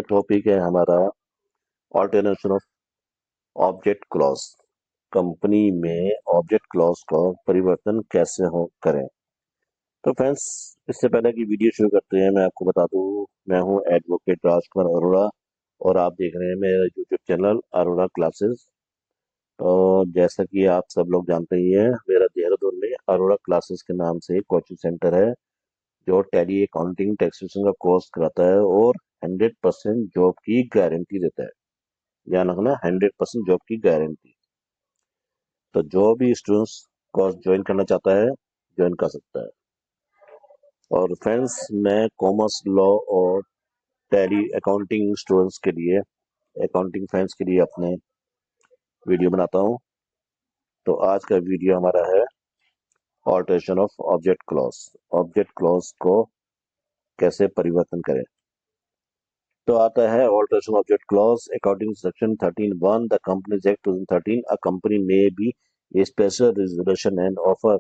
Topic है हमारा alternation of object clause. Company में ऑब्जेक्ट क्लॉज का परिवर्तन कैसे हो करें। तो फ्रेंड्स, इससे पहले कि वीडियो शुरू करते हैं, मैं आपको बता दूं, मैं हूं एडवोकेट राजकुमार अरोड़ा और आप देख रहे हैं मेरा यूट्यूब चैनल अरोड़ा क्लासेस। तो जैसा कि आप सब लोग जानते ही हैं, मेरा देहरादून में अरोड़ा क्लासेस के नाम से एक कोचिंग सेंटर है जो टैली अकाउंटिंग टैक्सेशन का कोर्स कराता है और 100% जॉब की गारंटी देता है। ध्यान रखना, 100% जॉब की गारंटी। तो जो भी स्टूडेंट्स कोर्स ज्वाइन करना चाहता है, ज्वाइन कर सकता है। और फ्रेंड्स, मैं कॉमर्स लॉ और टैली अकाउंटिंग स्टूडेंट्स के लिए, अकाउंटिंग फ्रेंड्स के लिए अपने वीडियो बनाता हूँ। तो आज का वीडियो हमारा है alteration of object clause. Object clause को कैसे परिवर्तन करें। तो आता है alteration object clause according section 13(1) the companies act 2013। A company में B a special resolution and offer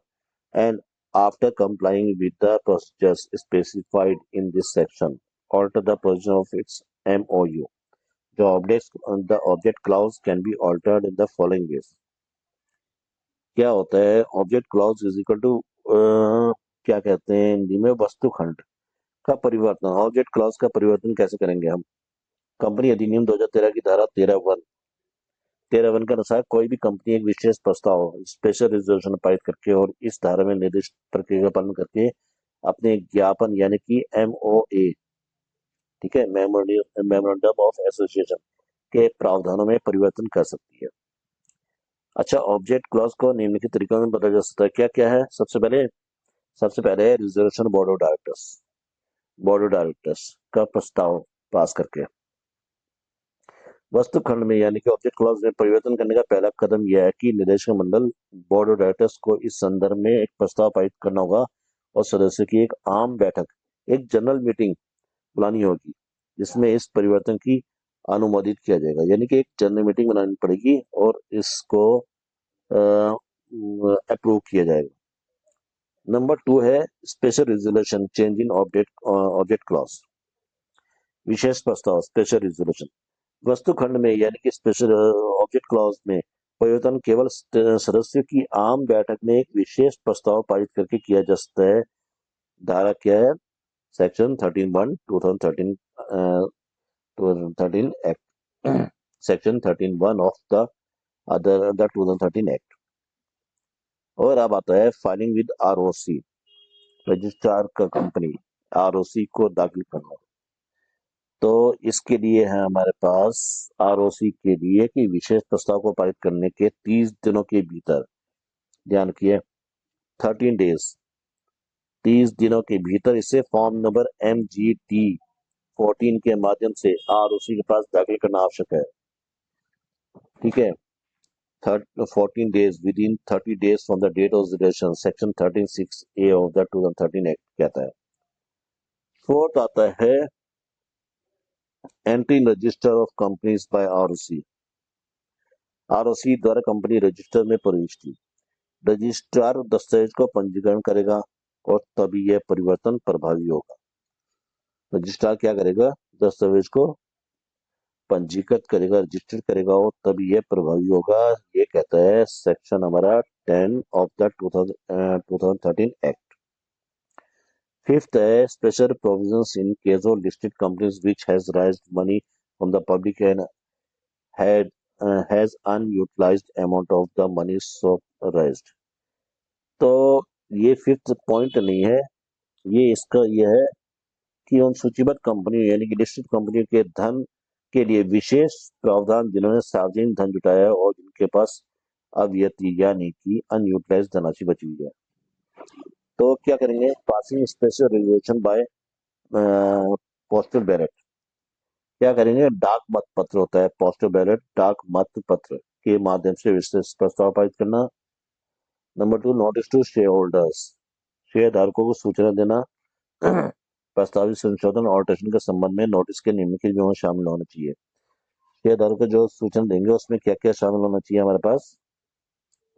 and after complying with the procedures specified in this section alter the position of its MOU. The object clause can be altered in the following ways. क्या होता है object clause is equal to, क्या कहते हैं हिंदी में, वस्तु खंड का परिवर्तन। ऑब्जेक्ट क्लॉज का परिवर्तन कैसे करेंगे हम। कंपनी अधिनियम 2013 की धारा 13(1) के अनुसार कोई भी कंपनी एक विशेष प्रस्ताव स्पेशल रिजोल्यूशन पारित करके और इस धारा में निर्दिष्ट प्रक्रिया का पालन करके अपने ज्ञापन यानी कि MOA, ठीक है, मेमोरेंडम ऑफ एसोसिएशन के प्रावधानों में परिवर्तन कर सकती है। अच्छा, ऑब्जेक्ट क्लॉज को निम्नलिखित तरीकों में बदला जा सकता है। क्या क्या है। सबसे पहले रिजोल्यूशन बोर्ड ऑफ डायरेक्टर्स का प्रस्ताव पास करके। वस्तु खंड में यानी कि ऑब्जेक्ट क्लॉज में परिवर्तन करने का पहला कदम यह है कि निदेशक मंडल बोर्ड ऑफ डायरेक्टर्स को इस संदर्भ में एक प्रस्ताव पारित करना होगा और सदस्यों की एक आम बैठक, एक जनरल मीटिंग बुलानी होगी जिसमें इस परिवर्तन की अनुमोदित किया जाएगा। यानी कि एक जनरल मीटिंग बनानी पड़ेगी और इसको अप्रूव किया जाएगा। नंबर 2 है special resolution change in object clause. विशेष प्रस्ताव स्पेशल रिजोल्यूशन वस्तु खंड में यानी कि स्पेशल ऑब्जेक्ट क्लॉज में परिवर्तन केवल सदस्यों की आम बैठक में एक विशेष प्रस्ताव पारित करके किया जा सकता है। धारा क्या है, section 13(1) 2013 act, section 13(1) of the 2013 act. और अब आता है फाइलिंग विद ROC, रजिस्ट्रार का कंपनी ROC को दाखिल करना। तो इसके लिए है हमारे पास ROC के लिए कि विशेष प्रस्ताव को पारित करने के 30 दिनों के भीतर, ध्यान रखिए 13 डेज, 30 दिनों के भीतर इसे फॉर्म नंबर MGT 14 के माध्यम से ROC के पास दाखिल करना आवश्यक है। ठीक है, 14 days within 30 days from the date of resolution, section 13(6)A of the 2013 act कहता है। फोर्थ आता है entry in register of companies by ROC द्वारा कंपनी रजिस्टर में प्रविष्ट की। रजिस्ट्रार दस्तावेज को पंजीकरण करेगा और तभी यह परिवर्तन प्रभावी होगा। रजिस्ट्रार क्या करेगा, दस्तावेज को पंजीकृत करेगा, रजिस्टर्ड करेगा और तभी यह प्रभावी होगा। ये कहता है सेक्शन हमारा 10 ऑफ द 2013 एक्ट। फिफ्थ है special provisions in case of listed companies which has राइज्ड money from the public and has unutilised amount of the money so राइज्ड। तो ये फिफ्थ पॉइंट नहीं है, ये इसका ये है कि उन सूचीबद्ध कंपनी यानी कि लिस्टेड कंपनी के धन के लिए विशेष प्रावधान जिन्होंने सार्वजनिक धन जुटाया और जिनके पास अव्ययी यानी कि अनयूटिलाइज्ड धनराशि बची हुई है। तो क्या करेंगे, passing special resolution bye postal ballot. क्या करेंगे, डाक मत पत्र होता है, पोस्टल बैलेट डाक मत पत्र के माध्यम से विशेष प्रस्ताव पारित करना। Number 2 notice to shareholders, शेयर धारकों को सूचना देना प्रस्तावित संशोधन ऑल्टरेशन के संबंध में नोटिस के निम्नलिखित विवरण शामिल होना चाहिए। शेयर धारक को जो सूचना देंगे उसमें क्या क्या शामिल होना चाहिए हमारे पास,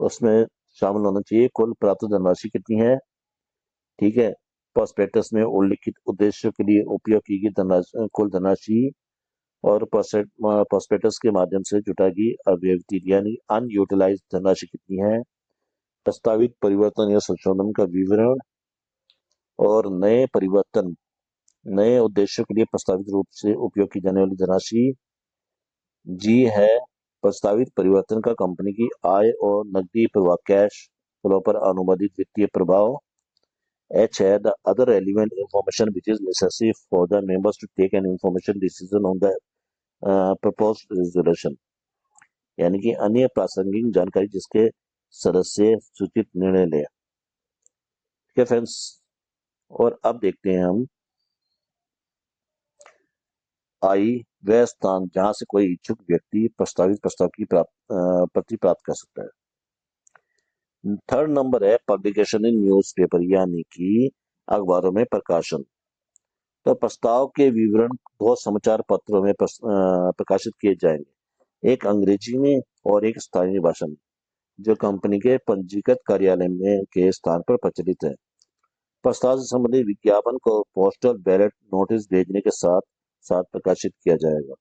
उसमें शामिल होना चाहिए कुल प्राप्त धनराशि कितनी है, ठीक है, प्रोस्पेक्टस में उल्लिखित उद्देश्यों के लिए उपयोग की गई कुल धनराशि, और प्रोस्पेक्टस के माध्यम से जुटागी अव्यवहित यानी अनयूटिलाइज धनराशि कितनी है, प्रस्तावित परिवर्तन या संशोधन का विवरण और नए उद्देश्यों के लिए प्रस्तावित रूप से उपयोग की जाने वाली धनराशि। जी है प्रस्तावित परिवर्तन का कंपनी की आय और नकदी प्रवाह कैश फ्लो पर अनुमोदित वित्तीय प्रभाव। H है the other relevant information which is necessary for the members to take an information decision on the proposed resolution, यानी कि अन्य प्रासंगिक जानकारी जिसके सदस्य सूचित निर्णय ले। ठीक है फ्रेंड्स, और अब देखते हैं हम आई वह स्थान जहां से कोई इच्छुक व्यक्ति प्रस्तावित प्रस्ताव की प्रति प्राप्त कर सकता है। थर्ड नंबर है पब्लिकेशन इन न्यूज़पेपर, यानी कि अखबारों में प्रकाशन। तो प्रस्ताव के विवरण 2 समाचार पत्रों में प्रकाशित किए जाएंगे, एक अंग्रेजी में और एक स्थानीय भाषा में, जो कंपनी के पंजीकृत कार्यालय में के स्थान पर प्रचलित है। प्रस्ताव से संबंधित विज्ञापन को पोस्टल बैलेट नोटिस भेजने के साथ साथ प्रकाशित किया जाएगा।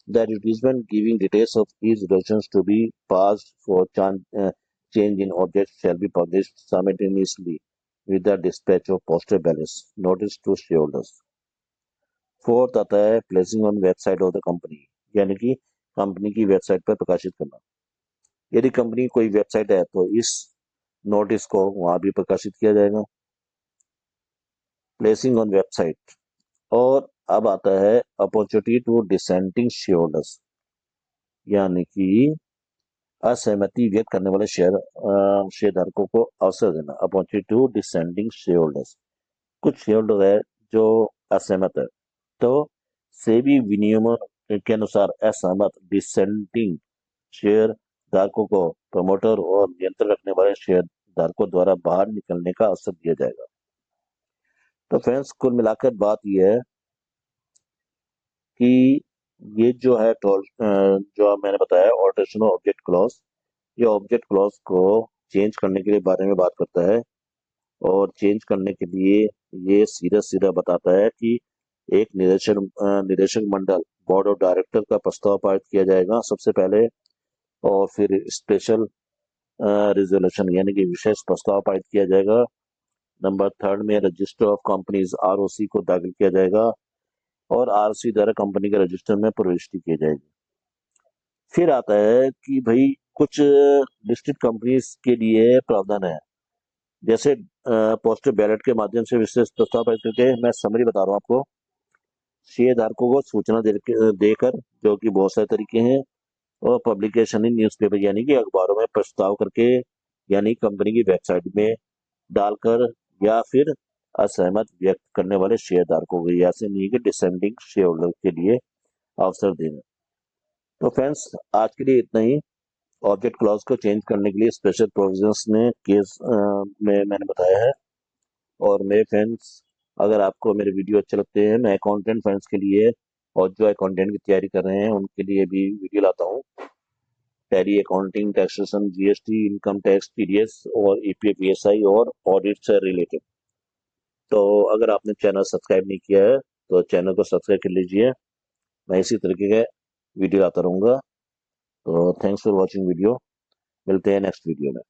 The advertisement giving details of each resolutions to be passed for change in objects shall be published simultaneously with the dispatch of postal ballots notice to shareholders। Fourth आता है placing on website of the company, यानी कि company की website पर प्रकाशित करना। यदि company की कोई वेबसाइट है तो इस नोटिस को वहां भी प्रकाशित किया जाएगा, प्लेसिंग ऑन वेबसाइट। और अब आता है अपॉर्चुनिटी टू डिसेंटिंग शेयरहोल्डर्स, यानी कि असहमति व्यक्त करने वाले शेयरधारकों को अवसर देना। अपॉर्चुनिटी टू डिसेंटिंग शेयरहोल्डर्स, कुछ शेयरहोल्डर है जो असहमत है, तो सेबी विनियमन के अनुसार असहमत डिसेंटिंग शेयर धारकों को प्रमोटर और नियंत्रण रखने वाले शेयर धारकों द्वारा बाहर निकलने का अवसर दिया जाएगा। तो फ्रेंड्स, कुल मिलाकर बात यह है कि ये जो है जो मैंने बताया ऑल्टरेशन ऑफ ऑब्जेक्ट क्लॉज, ये ऑब्जेक्ट क्लॉज को चेंज करने के लिए बारे में बात करता है। और चेंज करने के लिए ये सीधा सीधा बताता है कि एक निदेशक मंडल बोर्ड ऑफ डायरेक्टर का प्रस्ताव पारित किया जाएगा सबसे पहले, और फिर स्पेशल रिजोल्यूशन यानी कि विशेष प्रस्ताव पारित किया जाएगा। नंबर 3 में रजिस्टर ऑफ कंपनीज ROC को दाखिल किया जाएगा और ROC द्वारा कंपनी के रजिस्टर में प्रविष्टि की जाएगी। फिर आता है कि भाई कुछ लिस्टेड कंपनीज के लिए प्रावधान है, जैसे पोस्टल बैलेट के माध्यम से विशेष प्रस्ताव पारित करके। मैं समरी बता रहा हूँ आपको, शेयर धारकों को सूचना देकर, जो कि बहुत सारे तरीके हैं, और पब्लिकेशन इन न्यूज़पेपर यानी कि अखबारों में प्रस्ताव करके, यानी कंपनी की वेबसाइट में डालकर, या फिर असहमत व्यक्त करने वाले शेयर धारकों को, या से नहीं कि डिसेंडिंग शेयर होल्डर के लिए अवसर देना। तो फ्रेंड्स, आज के लिए इतना ही। ऑब्जेक्ट क्लॉज को चेंज करने के लिए स्पेशल प्रोविजंस में केस में मैंने बताया है। और मेरे फ्रेंड्स, अगर आपको मेरे वीडियो अच्छे लगते हैं, मैं अकाउंटेंट फ्रेंड्स के लिए और जो अकाउंटेंट की तैयारी कर रहे हैं उनके लिए भी वीडियो लाता हूँ। Tally, accounting, taxation, GST, income tax, TDS और EPF, ESI और ऑडिट से रिलेटेड। तो अगर आपने चैनल सब्सक्राइब नहीं किया है तो चैनल को सब्सक्राइब कर लीजिए, मैं इसी तरीके के वीडियो लाता रहूँगा। तो थैंक्स फॉर वॉचिंग वीडियो, मिलते हैं नेक्स्ट वीडियो में।